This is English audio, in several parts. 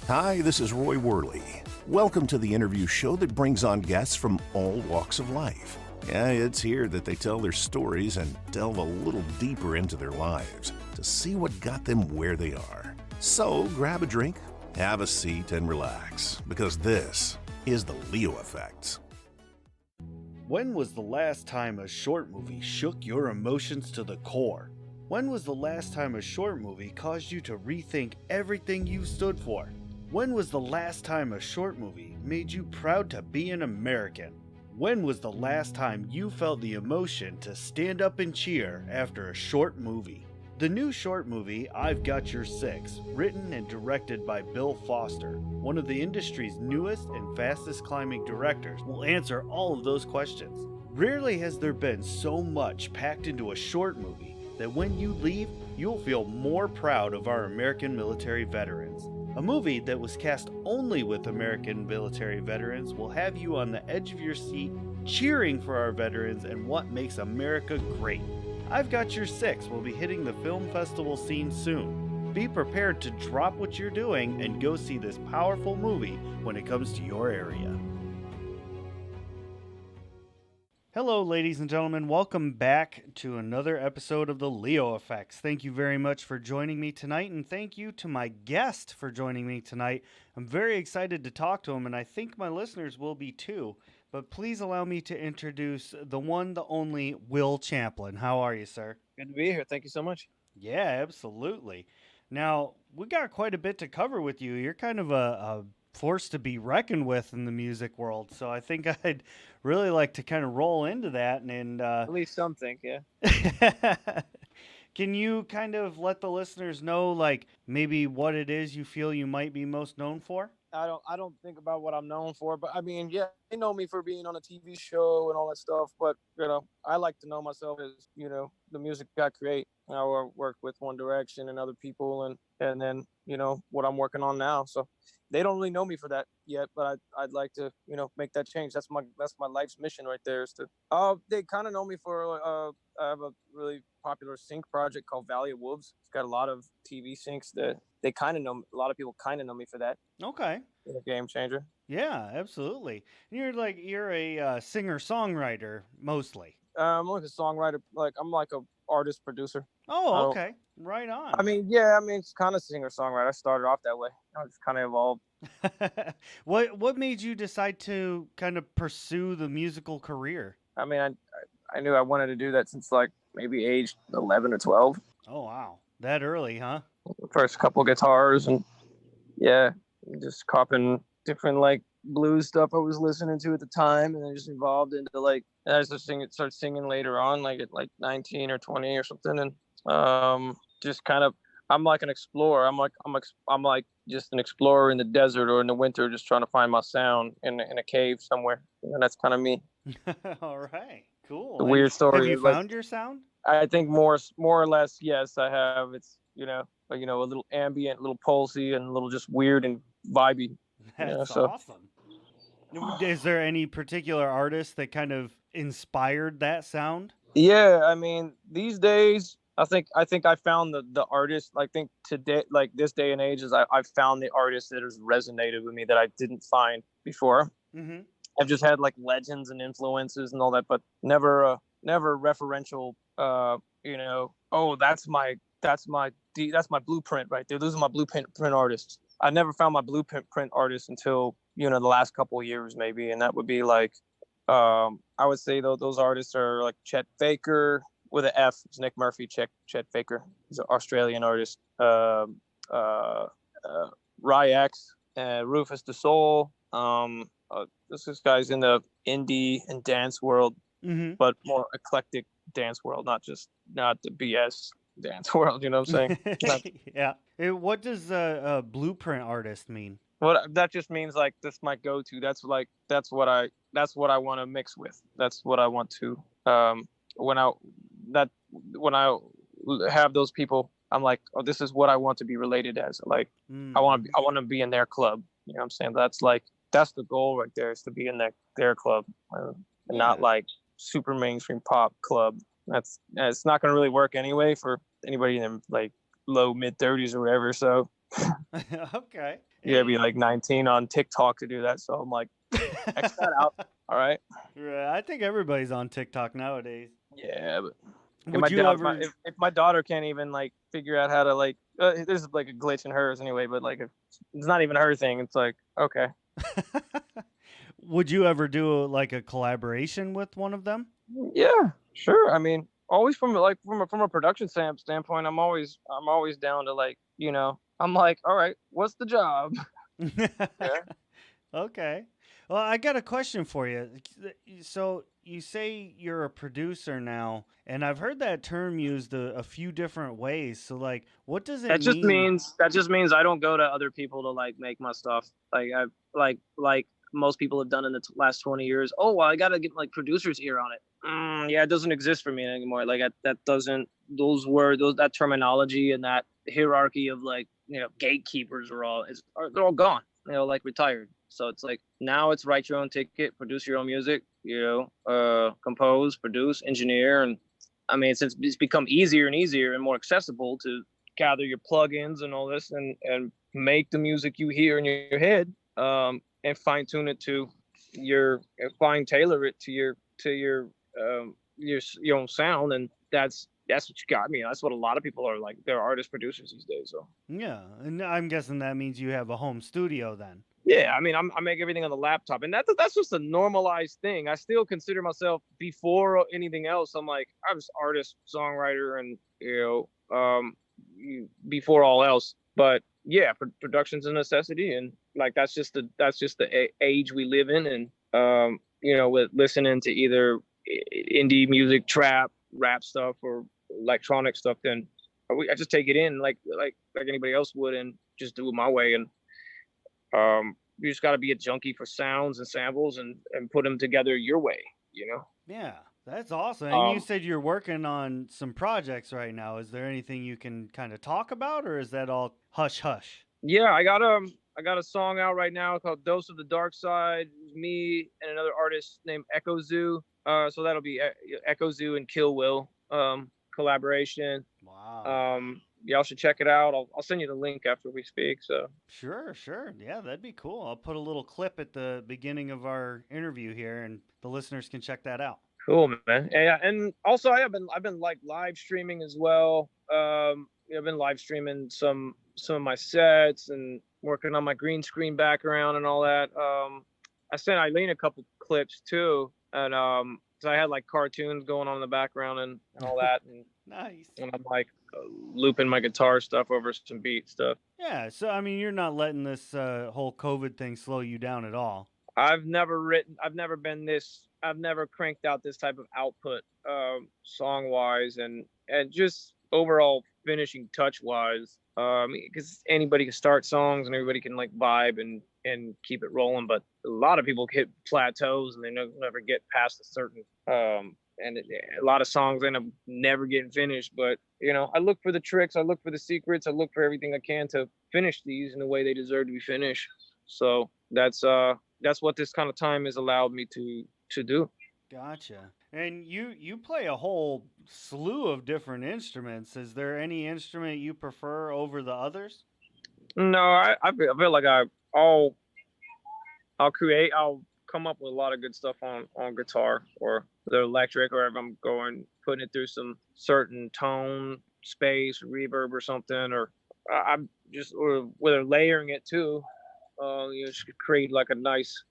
Hi, this is Roy Worley. Welcome to the interview show that brings on guests from all walks of life. Yeah, it's here that they tell their stories and delve a little deeper into their lives to see what got them where they are. So grab a drink, have a seat, and relax, because this is the Leo Effect. When was the last time a short movie shook your emotions to the core? When was the last time a short movie caused you to rethink everything you stood for? When was the last time a short movie made you proud to be an American? When was the last time you felt the emotion to stand up and cheer after a short movie? The new short movie, I've Got Your Six, written and directed by Bill Foster, one of the industry's newest and fastest climbing directors, will answer all of those questions. Rarely has there been so much packed into a short movie that when you leave, you'll feel more proud of our American military veterans. A movie that was cast only with American military veterans will have you on the edge of your seat, cheering for our veterans and what makes America great. I've Got Your Six will be hitting the film festival scene soon. Be prepared to drop what you're doing and go see this powerful movie when it comes to your area. Hello, ladies and gentlemen. Welcome back to another episode of the Leo Effects. Thank you very much for joining me tonight, and thank you to my guest for joining me tonight. I'm very excited to talk to him, and I think my listeners will be too. But please allow me to introduce the one, the only, Will Champlin. How are you, sir? Good to be here. Thank you so much. Yeah, absolutely. Now, we got quite a bit to cover with you. You're kind of a force to be reckoned with in the music world, so I think I'd really like to kind of roll into that. At least some think, yeah. Can you kind of let the listeners know, like, maybe what it is you feel you might be most known for? I don't think about what I'm known for, but I mean, yeah, they know me for being on a TV show and all that stuff. But I like to know myself as the music I create. I work with One Direction and other people, and then what I'm working on now. So they don't really know me for that yet, but I'd like to make that change. That's my life's mission right there. Is to they kind of know me for I have a really popular sync project called Valley of Wolves. It's got a lot of TV syncs that they kind of know. A lot of people kind of know me for that. Okay. It's a game changer. Yeah, absolutely. You're a singer-songwriter mostly. I'm like a songwriter. I'm like a artist producer. Oh, okay. Right on. I mean, yeah. I mean, it's kind of singer songwriter. I started off that way. I just kind of evolved. What made you decide to kind of pursue the musical career? I mean, I knew I wanted to do that since like maybe age 11 or 12. Oh, wow. That early, huh? First couple guitars and yeah, just copying different like blues stuff I was listening to at the time, and then just evolved into and I just started singing later on, like at like 19 or 20 or something, and just kind of I'm like an explorer. I'm like just an explorer in the desert or in the winter, just trying to find my sound in a cave somewhere, and that's kind of me. All right, cool. The weird story. Have you found your sound? I think more or less, yes, I have. It's a little ambient, a little pulsy, and a little just weird and vibey. That's awesome. Is there any particular artist that kind of inspired that sound? Yeah, I mean, these days, I think I found the artist. I think today, like this day and age, is I've found the artist that has resonated with me that I didn't find before. Mm-hmm. I've just had like legends and influences and all that, but never referential. Oh, that's my blueprint right there. Those are my blueprint artists. I never found my blueprint artist until the last couple of years maybe, and that would be like I would say though those artists are like Chet Faker with an F. It's Nick Murphy. Chet Faker. He's an Australian artist. Ryx, Rufus the Soul. This guy's in the indie and dance world, mm-hmm. but more eclectic dance world, not the BS dance world. You know what I'm saying? Yeah. What does a blueprint artist mean? Well, that just means like this my go-to. That's what I want to mix with. That's what I want to when I have those people, I'm like, oh, this is what I want to be related as. Like, I want to be in their club. You know what I'm saying? That's the goal right there, is to be in their club, and not like super mainstream pop club. It's not going to really work anyway for anybody in like low mid 30s or whatever. So Okay. You gotta be like 19 on TikTok to do that. So I'm like, X that out. All right. Right, I think everybody's on TikTok nowadays. Yeah, but if Would you ever? if my daughter can't even like figure out how to like, there's like a glitch in hers anyway. But like, if it's not even her thing, it's like, okay, Would you ever do like a collaboration with one of them? yeah, sure. I mean, always from like from a production standpoint, I'm always down to like, I'm like, all right, what's the job? Yeah. Okay. Well, I got a question for you. So you say you're a producer now, and I've heard that term used a few different ways. So, like, what does it mean? That just means I don't go to other people to like make my stuff. Like I like most people have done in the last 20 years. Oh, well, I gotta get like producers here on it. Yeah, it doesn't exist for me anymore. Like that doesn't that terminology and that hierarchy of like gatekeepers they're all gone. Like retired. So it's like now it's write your own ticket, produce your own music. Compose, produce, engineer, and I mean it's become easier and easier and more accessible to gather your plugins and all this and make the music you hear in your head, and fine tune it to fine tailor it to your own sound, and that's what you got. Me. That's what a lot of people are like. They're artist producers these days. So Yeah, and I'm guessing that means you have a home studio then. yeah, I mean, I make everything on the laptop, and that's just a normalized thing. I still consider myself before anything else. I'm like I'm just artist, songwriter, and before all else. But yeah, production's a necessity, and like that's just the age we live in, and with listening to either indie music, trap, rap stuff, or electronic stuff, then I just take it in like anybody else would, and just do it my way. And you just got to be a junkie for sounds and samples and put them together your way, you know. Yeah, that's awesome. And you Um, said you're working on some projects right now. Is there anything you can kind of talk about, or is that all hush hush? yeah, I got a song out right now called "Dose of the Dark Side." It's me and another artist named Echo Zoo. So that'll be Echo Zoo and Killwill collaboration. Wow. Y'all should check it out. I'll send you the link after we speak. So Sure, sure. Yeah, that'd be cool. I'll put a little clip at the beginning of our interview here, and the listeners can check that out. cool, man. Yeah, and also I've been like live streaming as well. I've been live streaming some of my sets and working on my green screen background and all that. I sent Eileen a couple clips too, and so I had like cartoons going on in the background and all that, Nice. and I'm like looping my guitar stuff over some beat stuff. Yeah, so I mean, you're not letting this whole COVID thing slow you down at all. I've never cranked out this type of output, song wise and just overall finishing touch wise. Because anybody can start songs and everybody can like vibe and keep it rolling, but a lot of people hit plateaus and they never get past a certain a lot of songs end up never getting finished. But I look for the tricks, I look for the secrets, I look for everything I can to finish these in the way they deserve to be finished. So that's what this kind of time has allowed me to do. Gotcha. And you play a whole slew of different instruments. Is there any instrument you prefer over the others? No, I feel like I'll come up with a lot of good stuff on guitar or the electric, or if I'm going putting it through some certain tone space, reverb or something, or I'm just or whether layering it too. Just create like a nice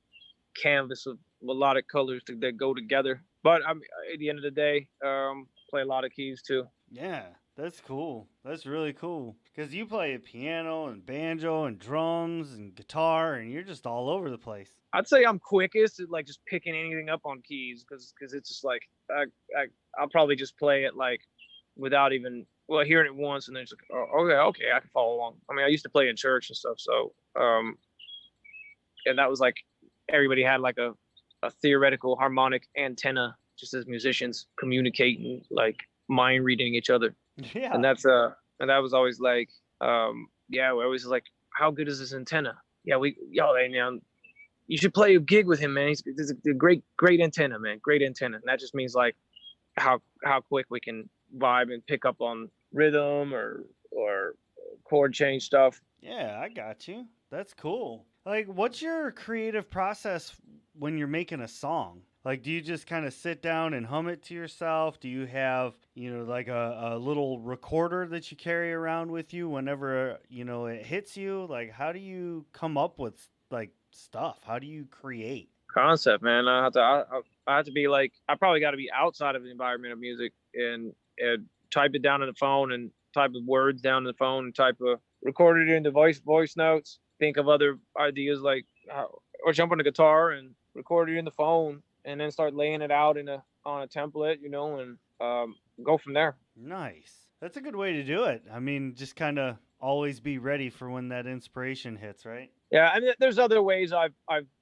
canvas of melodic colors that go together. But at the end of the day, play a lot of keys too. Yeah, that's cool. That's really cool. Because you play a piano and banjo and drums and guitar, and you're just all over the place. I'd say I'm quickest at like just picking anything up on keys because it's just like I'll probably just play it like without even hearing it once and then it's like okay I can follow along. I mean I used to play in church and stuff, so and that was like everybody had like a theoretical harmonic antenna just as musicians communicating like mind reading each other. Yeah. And that was always like yeah, we always like how good is this antenna? Yeah, you should play a gig with him, man. He's a great antenna, man. Great antenna. And that just means like how quick we can vibe and pick up on rhythm or chord change stuff. Yeah, I got you. That's cool. Like, what's your creative process when you're making a song? Like, do you just kind of sit down and hum it to yourself? Do you have, like a little recorder that you carry around with you whenever, it hits you? Like, how do you come up with, like, stuff? How do you create? Concept, man. I have to be like, I probably got to be outside of the environment of music and type it down on the phone and type of words down on the phone and type of record it into voice notes. Think of other ideas like, or jump on a guitar and record it in the phone and then start laying it out on a template, and go from there. Nice. That's a good way to do it. I mean, just kind of always be ready for when that inspiration hits, right? Yeah, I mean, there's other ways I've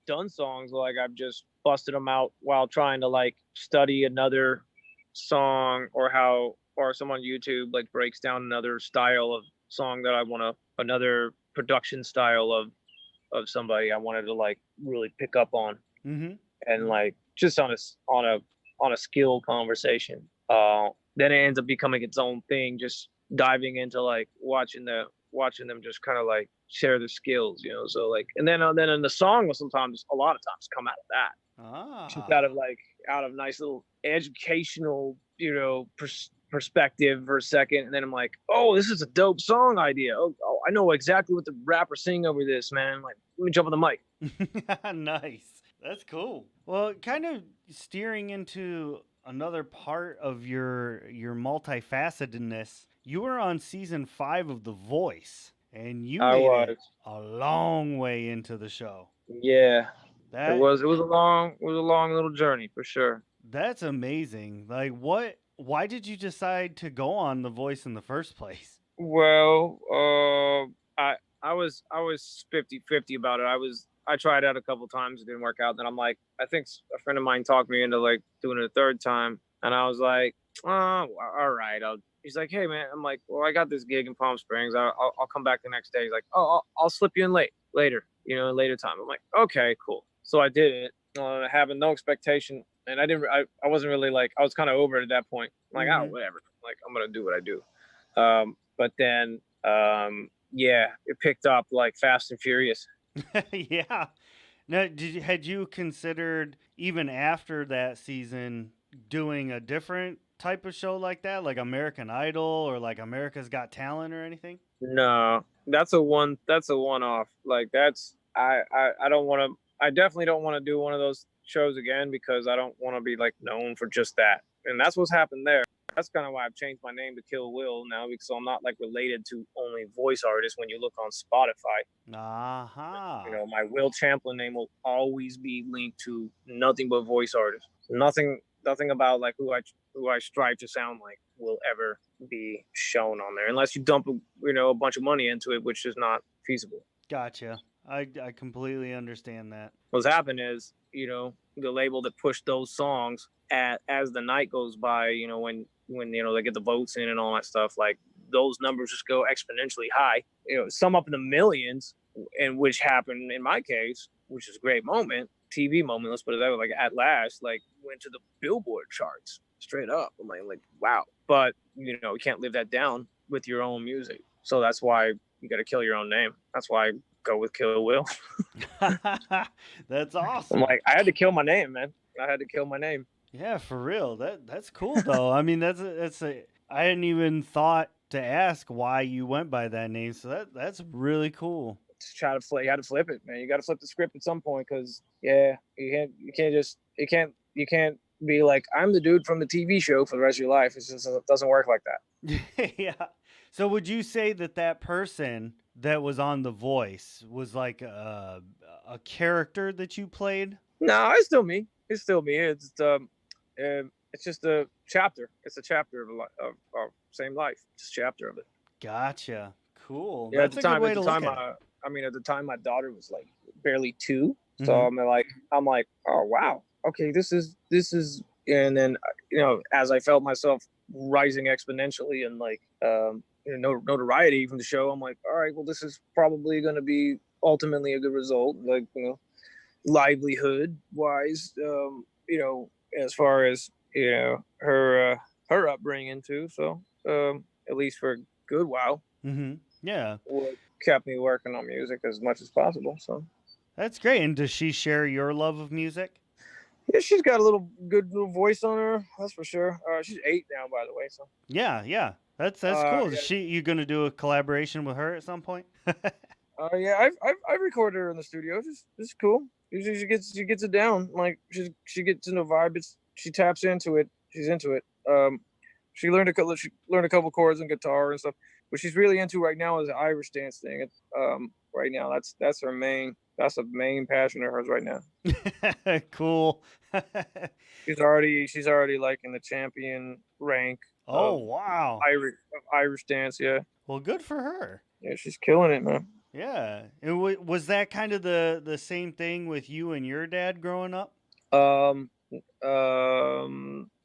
done songs, like I've just busted them out while trying to like study another song, or someone on YouTube like breaks down another style of song that I want to, another production style of somebody I wanted to like really pick up on, Mm-hmm. and like just on a skill conversation. Then it ends up becoming its own thing, just diving into like watching them just kind of like share their skills, so like, and then in the song will sometimes, a lot of times, come out of that, just Ah. out of nice little educational, perspective for a second, and then I'm like, oh, this is a dope song idea. Oh, I know exactly what the rapper's saying over this, man. Like, let me jump on the mic. Nice. That's cool. Well, kind of steering into another part of your multifacetedness. You were on season 5 of The Voice, and you I made was, it a long way into the show. yeah. It That was it was a long little journey for sure. that's amazing. Like, what? Why did you decide to go on The Voice in the first place? Well, I was 50-50 about it. I tried out a couple times, it didn't work out. Then I'm like, I think a friend of mine talked me into like doing it a third time, and I was like, oh, all right. He's like, hey man, I'm like, well, I got this gig in Palm Springs. I'll come back the next day. He's like, oh, I'll slip you in later, later time. I'm like, okay, cool. So I did it, having no expectation, and I wasn't really like, I was kind of over it at that point. I'm like, oh, Mm-hmm. whatever. Like, I'm gonna do what I do. But then, yeah, it picked up like Fast and Furious. Yeah. Now, had you considered even after that season doing a different type of show like that, like American Idol or like America's Got Talent or anything? No, That's a one off. Like, I don't want to. I definitely don't want to do one of those shows again, because I don't want to be like known for just that. And that's what's happened there. That's kind of why I've changed my name to Killwill now, because I'm not like related to only voice artists. When you look on Spotify, Aha. my Will Champlin name will always be linked to nothing but voice artists. Nothing about like who I strive to sound like will ever be shown on there, unless you dump a bunch of money into it, which is not feasible. Gotcha. I completely understand that. What's happened is, the label that pushed those songs as the night goes by, when they get the votes in and all that stuff, like those numbers just go exponentially high. Some up in the millions, and which happened in my case, which is a great moment, TV moment. Let's put it that way. Like, at last, like, went to the Billboard charts straight up. I'm like, wow. But you can't live that down with your own music. So that's why you got to kill your own name. That's why I go with Kill Will. That's I'm awesome. like, I had to kill my name, man. I had to kill my name. Yeah, for real. That's cool though. I mean, that's a I hadn't even thought to ask why you went by that name. So that's really cool. Just try to flip. You got to flip it, man. You got to flip the script at some point, because yeah, you can't be like, I'm the dude from the TV show for the rest of your life. It doesn't work like that. Yeah. So would you say that that person that was on The Voice was like a character that you played? No, it's still me. It's still me. It's just a chapter. It's a chapter of same life. Just a chapter of it. Gotcha. Cool. Yeah, That's a good way to look at it. at the time, my daughter was like barely 2. So Hmm. I'm like, oh wow, okay, this is, and then as I felt myself rising exponentially and like notoriety from the show, I'm like, all right, well, this is probably going to be ultimately a good result, like, livelihood wise, as far as her upbringing too. So at least for a good while. Hmm. Yeah. what kept me working on music as much as possible. So That's great. And does she share your love of music? yeah, she's got a little good little voice on her. That's for sure. She's 8 now, by the way. So Yeah, yeah. That's cool. Is yeah, you gonna do a collaboration with her at some point? yeah. I've recorded her in the studio. It's cool. She gets it down. Like she gets in the vibe. She taps into it. She's into it. She learned a couple chords on guitar and stuff. What she's really into right now is the Irish dance thing. Right now that's her main. That's a main passion of hers right now. Cool. She's already like in the champion rank Oh, of wow. Irish dance. Yeah, Well, good for her. yeah, she's killing it, man. Yeah. And was that kind of the same thing with you and your dad growing up? Um,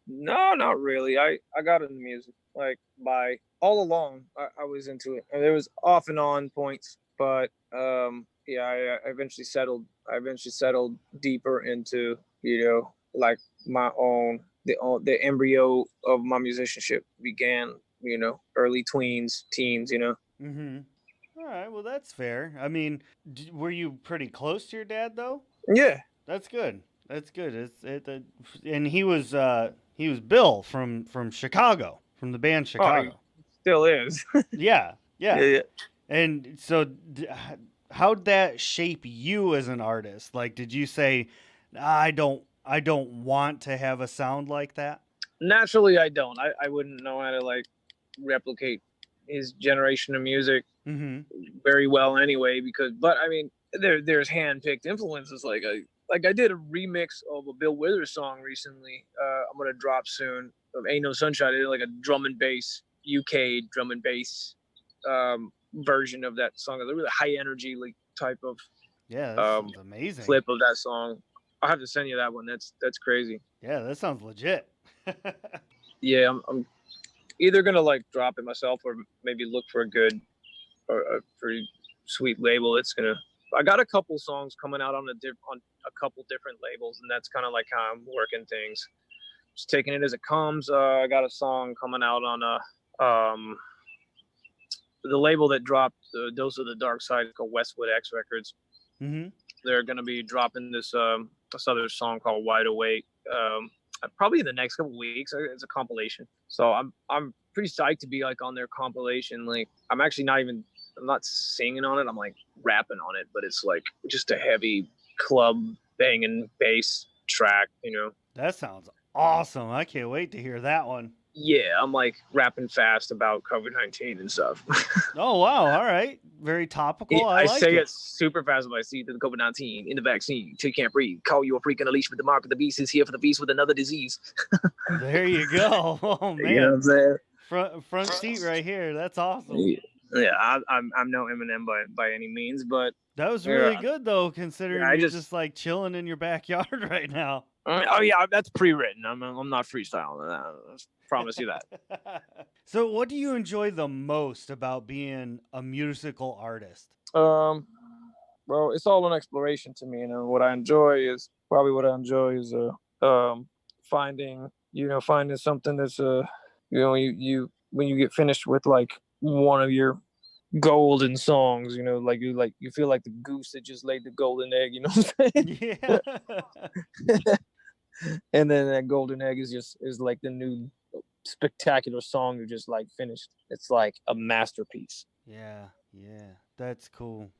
no, not really. I got into music like by all along. I was into it, and there was off and on points, but yeah, I eventually settled. I eventually settled deeper into like my own the embryo of my musicianship began. Early teens. Mm-hmm. All right. Well, that's fair. I mean, were you pretty close to your dad though? Yeah. That's good. That's good. And he was Bill from Chicago, from the band Oh, he Chicago. still is. Yeah, Yeah, yeah. yeah. And so, how'd that shape you as an artist? Like, did you say, I don't want to have a sound like that? Naturally, I don't. I wouldn't know how to like replicate his generation of music Mm-hmm. very well anyway. But I mean, there's hand picked influences. Like I did a remix of a Bill Withers song recently. I'm gonna drop soon of "Ain't No Sunshine." I did like a drum and bass UK drum and bass version of that song. A really high energy like type of Yeah, that um, sounds amazing. flip of that song. I'll have to send you that one. That's crazy. Yeah, that sounds legit. Yeah, I'm either gonna like drop it myself or maybe look for a pretty sweet label. I got a couple songs coming out on a couple different labels, and that's kind of like how I'm working things. Just taking it as it comes. I got a song coming out on the label that dropped Dose of the Dark Side called Westwood X Records. Mm-hmm. They're gonna be dropping this other song called Wide Awake. Probably in the next couple weeks. It's a compilation, so I'm pretty psyched to be like on their compilation. Like I'm not singing on it. I'm like rapping on it, but it's like just a heavy club banging bass track. That sounds awesome. I can't wait to hear that one. Yeah, I'm like rapping fast about COVID-19 and stuff. Oh wow! All right, very topical. I I like say it. it super fast when I see the COVID-19 in the vaccine till you can't breathe. Call you a freak on a leash with the mark of the beast is here for the beast with another disease. There you go. Oh You know what man, I'm saying? front seat right here. That's awesome. Yeah, I'm no Eminem by any means, but That was yeah, really good though, yeah, considering you're just like chilling in your backyard right now. oh yeah, that's pre-written. I'm not freestyling. I promise you that. So, what do you enjoy the most about being a musical artist? Well, it's all an exploration to me. What I enjoy is finding finding something that's you when you get finished with like one of your golden songs, you feel like the goose that just laid the golden egg, you know what I'm saying? Yeah. And then that golden egg is like the new spectacular song you just like finished. It's like a masterpiece. Yeah, yeah, that's cool.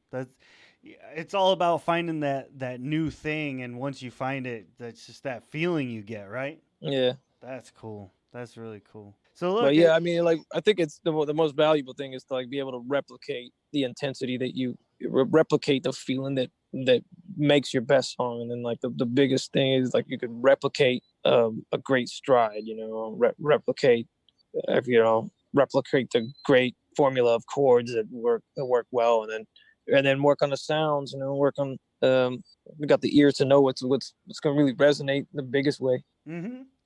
It's all about finding that new thing, and once you find it, that's just that feeling you get, right? Yeah. That's cool. That's really cool. So But look, yeah, I mean, like I think it's the most valuable thing is to like be able to replicate the intensity that you replicate the feeling that makes your best song, and then like the biggest thing is like you can replicate a great stride, replicate the great formula of chords that work well, and then work on the sounds, work on we got the ears to know what's going to really resonate in the biggest way.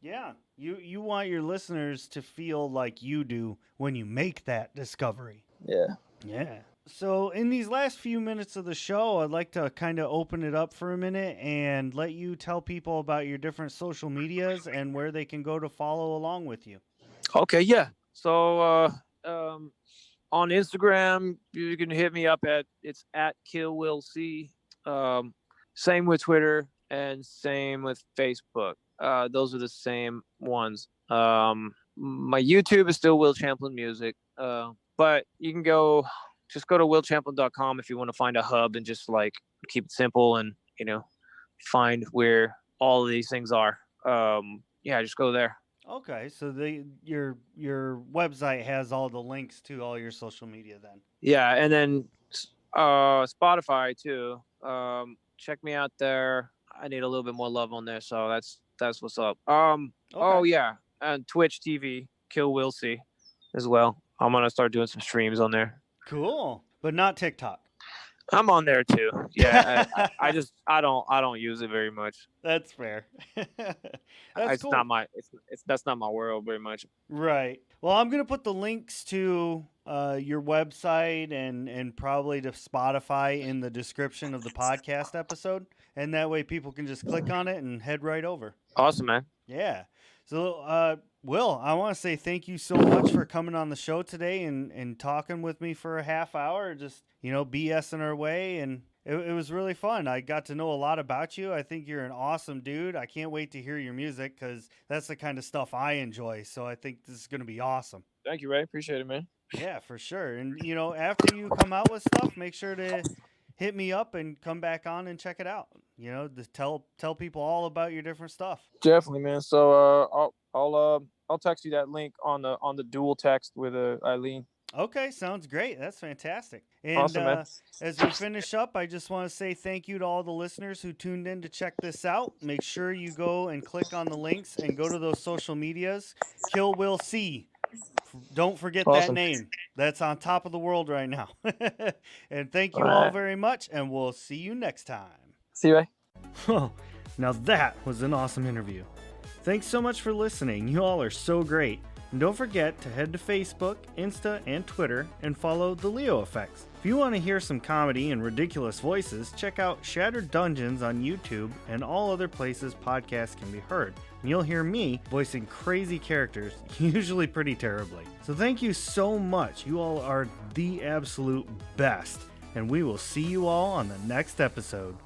yeah, you want your listeners to feel like you do when you make that discovery. Yeah. Yeah. So, in these last few minutes of the show, I'd like to kind of open it up for a minute and let you tell people about your different social medias and where they can go to follow along with you. Okay, yeah. So On Instagram, you can hit me up it's at Killwill C. Same with Twitter and same with Facebook. Those are the same ones. My YouTube is still Will Champlin Music. But you can just go to willchamplin.com if you want to find a hub and just like keep it simple and, find where all of these things are. Yeah, just go there. Okay, so your website has all the links to all your social media then. Yeah, and then Spotify too. Check me out there. I need a little bit more love on there, so that's what's up. Okay. Oh yeah, and Twitch TV, Kill Will See, as well. I'm gonna start doing some streams on there. Cool, but not TikTok. I'm on there too. Yeah, I don't use it very much. That's fair. It's cool. That's not my world very much. Right. Well, I'm gonna put the links to your website and probably to Spotify in the description of the podcast episode, and that way people can just click on it and head right over. Awesome, man. Yeah. So, Will, I want to say thank you so much for coming on the show today and talking with me for a half hour, just, BSing our way. And it was really fun. I got to know a lot about you. I think you're an awesome dude. I can't wait to hear your music because that's the kind of stuff I enjoy. So I think this is going to be awesome. Thank you, Ray. Appreciate it, man. Yeah, for sure. And, after you come out with stuff, make sure to hit me up and come back on and check it out. Tell people all about your different stuff. Definitely, man. So I'll text you that link on the dual text with Eileen. Okay, sounds great. That's fantastic. And awesome, man. As we finish up, I just want to say thank you to all the listeners who tuned in to check this out. Make sure you go and click on the links and go to those social medias. Kill Will C. Don't forget that name. That's on top of the world right now. And thank you all very much, and we'll see you next time. See you, Ray. Oh, now that was an awesome interview. Thanks so much for listening. You all are so great. And don't forget to head to Facebook, Insta, and Twitter and follow The Leo Effects. If you want to hear some comedy and ridiculous voices, check out Shattered Dungeons on YouTube and all other places podcasts can be heard. And you'll hear me voicing crazy characters, usually pretty terribly. So thank you so much. You all are the absolute best. And we will see you all on the next episode.